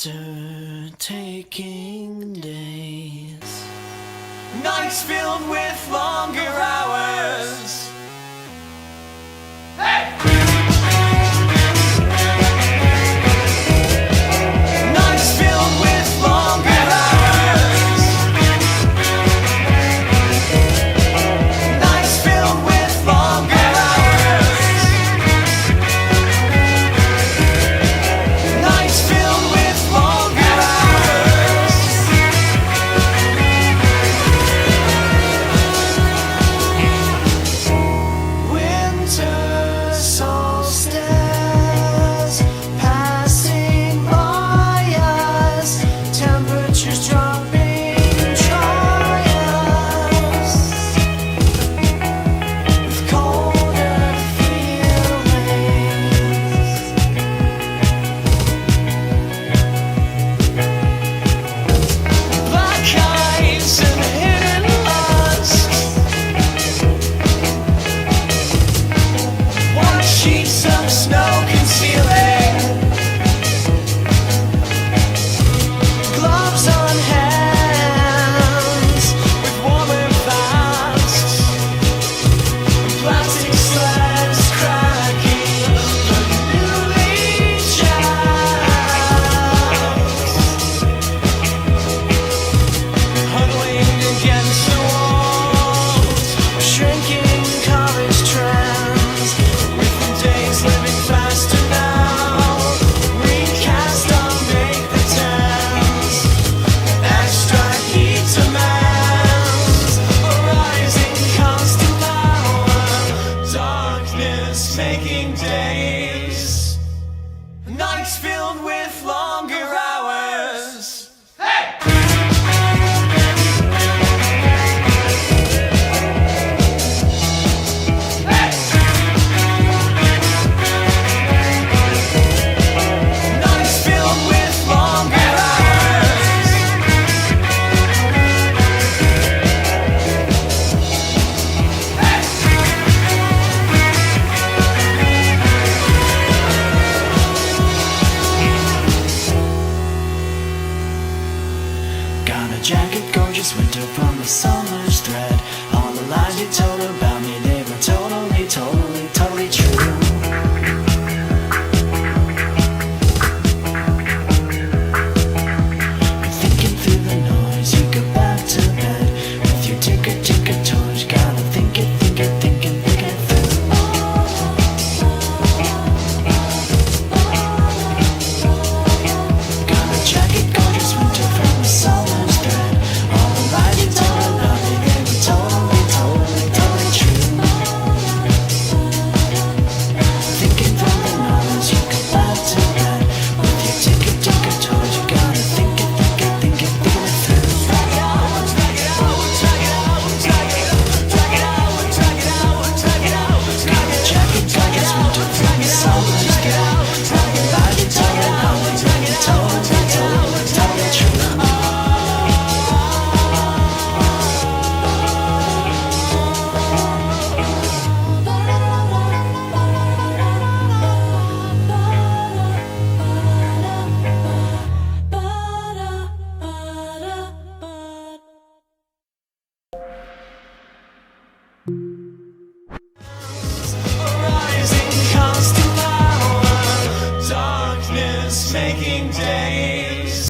winter taking days, nights filled with longer hours. Hey! Nights filled with longer hours. Nights filled with longer hours. Nights filled with longer hours. Winter solstice passing by us, temperatures dropping, try us with colder feelings. Black eyes and hidden lust, white sheets of snow concealing, gloves on hands with warmer fast, plastic sleds cracking the newly jacked, huddling against the walls, shrinking college trends, with the days living faster now. Recast on make the tens, extra heat demands, a rising constant power, darkness making days, nights filled with longer hours. Hey! Nights filled with longer hours. got a jacket, gorgeous winter from the summer's thread. All the lies you told about me, they were totally, totally, totally true. You're thinking through the noise, you go back to bed with your ticker, ticker toys. Gotta think it through. Got a jacket, gorgeous winter from the summer's thread. All the lies you told about me, they were totally, totally, totally true. Thinking through the noise, you go back to bed with your ticker, ticker toys. You gotta think it through. Got a jacket, gorgeous winter from the summer's thread. All the lies you told about me, they were totally, totally, totally true. Rising constant power, darkness making days.